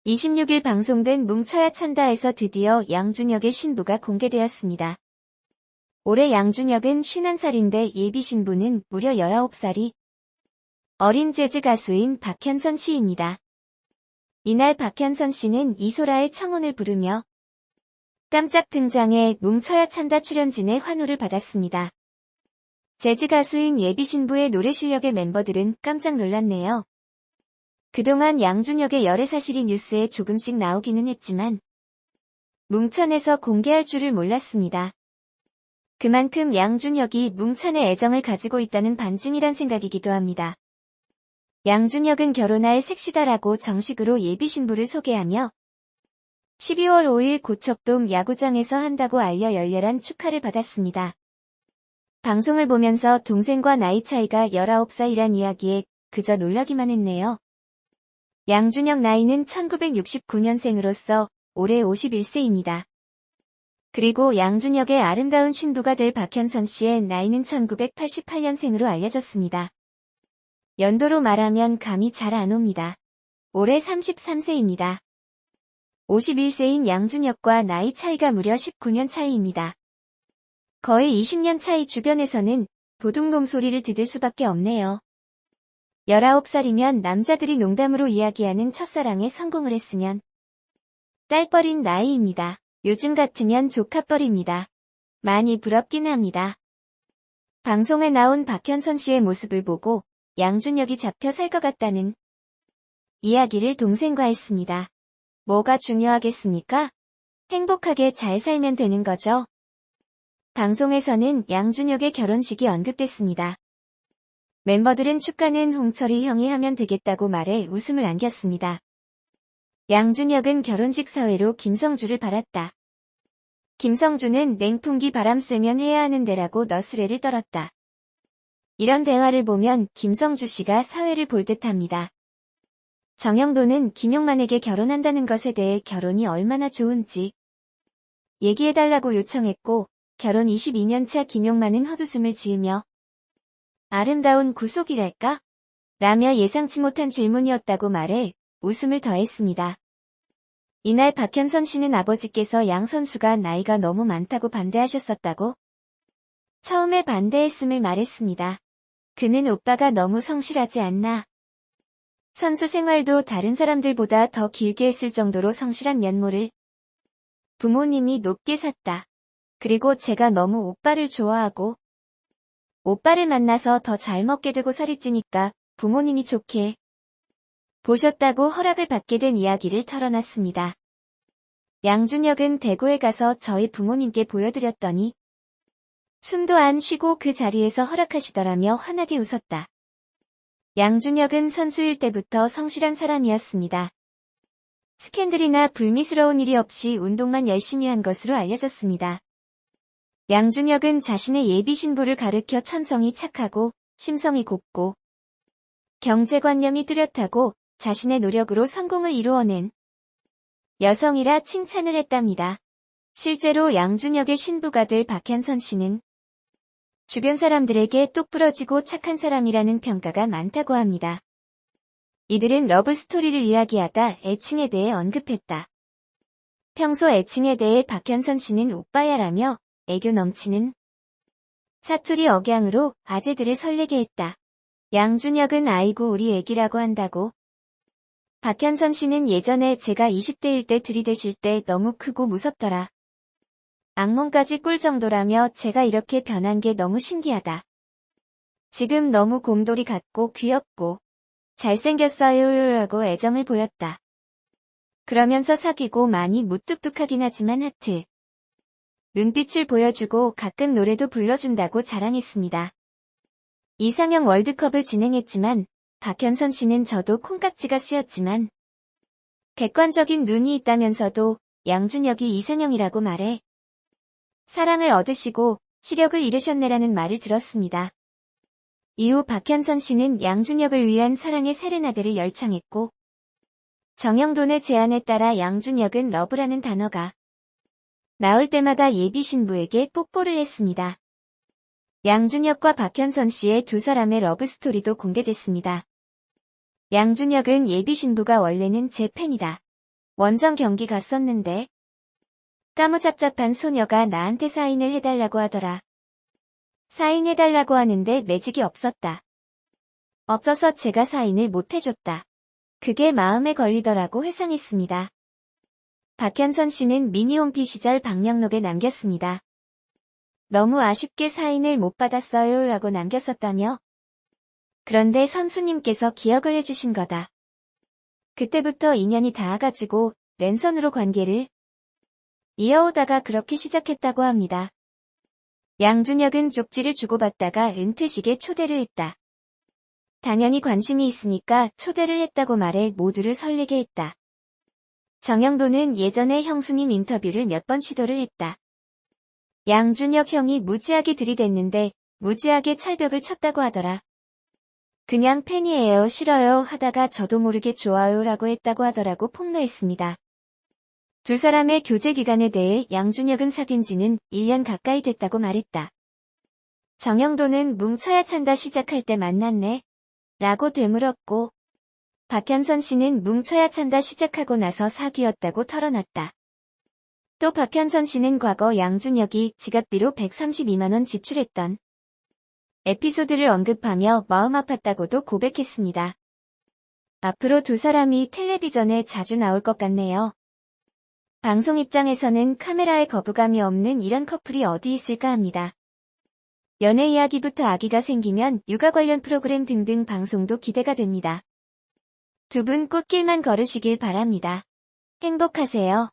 26일 방송된 뭉쳐야 찬다에서 드디어 양준혁의 신부가 공개되었습니다. 올해 양준혁은 51살인데 예비 신부는 무려 19살이 어린 재즈 가수인 박현선 씨입니다. 이날 박현선 씨는 이소라의 청혼을 부르며 깜짝 등장해 뭉쳐야 찬다 출연진의 환호를 받았습니다. 재즈 가수인 예비 신부의 노래 실력에 멤버들은 깜짝 놀랐네요. 그동안 양준혁의 열애 사실이 뉴스에 조금씩 나오기는 했지만 뭉천에서 공개할 줄을 몰랐습니다. 그만큼 양준혁이 뭉천에 애정을 가지고 있다는 반증이란 생각이기도 합니다. 양준혁은 결혼할 섹시다라고 정식으로 예비 신부를 소개하며 12월 5일 고척돔 야구장에서 한다고 알려 열렬한 축하를 받았습니다. 방송을 보면서 동생과 나이 차이가 19살이란 이야기에 그저 놀라기만 했네요. 양준혁 나이는 1969년생으로서 올해 51세입니다. 그리고 양준혁의 아름다운 신부가 될 박현선 씨의 나이는 1988년생으로 알려졌습니다. 연도로 말하면 감이 잘 안 옵니다. 올해 33세입니다. 51세인 양준혁과 나이 차이가 무려 19년 차이입니다. 거의 20년 차이. 주변에서는 도둑놈 소리를 듣을 수밖에 없네요. 19살이면 남자들이 농담으로 이야기하는 첫사랑에 성공을 했으면 딸뻘인 나이입니다. 요즘 같으면 조카뻘입니다. 많이 부럽긴 합니다. 방송에 나온 박현선 씨의 모습을 보고 양준혁이 잡혀 살 것 같다는 이야기를 동생과 했습니다. 뭐가 중요하겠습니까? 행복하게 잘 살면 되는 거죠. 방송에서는 양준혁의 결혼식이 언급됐습니다. 멤버들은 축가는 홍철이 형이 하면 되겠다고 말해 웃음을 안겼습니다. 양준혁은 결혼식 사회로 김성주를 발았다. 김성주는 냉풍기 바람 쐬면 해야 하는 데라고 너스레를 떨었다. 이런 대화를 보면 김성주 씨가 사회를 볼 듯합니다. 정영도는 김용만에게 결혼한다는 것에 대해 결혼이 얼마나 좋은지 얘기해달라고 요청했고 결혼 22년차 김용만은 헛웃음을 지으며 아름다운 구속이랄까? 라며 예상치 못한 질문이었다고 말해 웃음을 더했습니다. 이날 박현선 씨는 아버지께서 양 선수가 나이가 너무 많다고 반대하셨었다고 처음에 반대했음을 말했습니다. 그는 오빠가 너무 성실하지 않나. 선수 생활도 다른 사람들보다 더 길게 했을 정도로 성실한 면모를 부모님이 높게 샀다. 그리고 제가 너무 오빠를 좋아하고 오빠를 만나서 더 잘 먹게 되고 살이 찌니까 부모님이 좋게 보셨다고 허락을 받게 된 이야기를 털어놨습니다. 양준혁은 대구에 가서 저희 부모님께 보여드렸더니 숨도 안 쉬고 그 자리에서 허락하시더라며 환하게 웃었다. 양준혁은 선수일 때부터 성실한 사람이었습니다. 스캔들이나 불미스러운 일이 없이 운동만 열심히 한 것으로 알려졌습니다. 양준혁은 자신의 예비 신부를 가르쳐 천성이 착하고 심성이 곱고 경제관념이 뚜렷하고 자신의 노력으로 성공을 이루어낸 여성이라 칭찬을 했답니다. 실제로 양준혁의 신부가 될 박현선 씨는 주변 사람들에게 똑부러지고 착한 사람이라는 평가가 많다고 합니다. 이들은 러브스토리를 이야기하다 애칭에 대해 언급했다. 평소 애칭에 대해 박현선 씨는 오빠야라며 애교 넘치는 사투리 억양으로 아재들을 설레게 했다. 양준혁은 아이고 우리 애기라고 한다고. 박현선 씨는 예전에 제가 20대일 때 들이대실 때 너무 크고 무섭더라. 악몽까지 꿀 정도라며 제가 이렇게 변한 게 너무 신기하다. 지금 너무 곰돌이 같고 귀엽고 잘생겼어요 라고 애정을 보였다. 그러면서 사귀고 많이 무뚝뚝하긴 하지만 하트. 눈빛을 보여주고 가끔 노래도 불러준다고 자랑했습니다. 이상형 월드컵을 진행했지만 박현선 씨는 저도 콩깍지가 쓰였지만 객관적인 눈이 있다면서도 양준혁이 이상형이라고 말해 사랑을 얻으시고 시력을 잃으셨네라는 말을 들었습니다. 이후 박현선 씨는 양준혁을 위한 사랑의 세레나데를 열창했고 정영돈의 제안에 따라 양준혁은 러브라는 단어가 나올 때마다 예비 신부에게 뽀뽀를 했습니다. 양준혁과 박현선 씨의 두 사람의 러브스토리도 공개됐습니다. 양준혁은 예비 신부가 원래는 제 팬이다. 원정 경기 갔었는데 까무잡잡한 소녀가 나한테 사인을 해달라고 하더라. 사인해달라고 하는데 매직이 없었다. 없어서 제가 사인을 못 해줬다. 그게 마음에 걸리더라고 회상했습니다. 박현선 씨는 미니홈피 시절 방명록에 남겼습니다. 너무 아쉽게 사인을 못 받았어요 라고 남겼었다며. 그런데 선수님께서 기억을 해주신 거다. 그때부터 인연이 닿아가지고 랜선으로 관계를 이어오다가 그렇게 시작했다고 합니다. 양준혁은 쪽지를 주고받다가 은퇴식에 초대를 했다. 당연히 관심이 있으니까 초대를 했다고 말해 모두를 설레게 했다. 정영도는 예전에 형수님 인터뷰를 몇 번 시도를 했다. 양준혁 형이 무지하게 들이댔는데 무지하게 찰벽을 쳤다고 하더라. 그냥 팬이에요 싫어요 하다가 저도 모르게 좋아요 라고 했다고 하더라고 폭로했습니다. 두 사람의 교제 기간에 대해 양준혁은 사귄 지는 1년 가까이 됐다고 말했다. 정영도는 뭉쳐야 찬다 시작할 때 만났네 라고 되물었고 박현선 씨는 뭉쳐야 찬다 시작하고 나서 사귀었다고 털어놨다. 또 박현선 씨는 과거 양준혁이 지갑비로 132만원 지출했던 에피소드를 언급하며 마음 아팠다고도 고백했습니다. 앞으로 두 사람이 텔레비전에 자주 나올 것 같네요. 방송 입장에서는 카메라에 거부감이 없는 이런 커플이 어디 있을까 합니다. 연애 이야기부터 아기가 생기면 육아 관련 프로그램 등등 방송도 기대가 됩니다. 두 분 꽃길만 걸으시길 바랍니다. 행복하세요.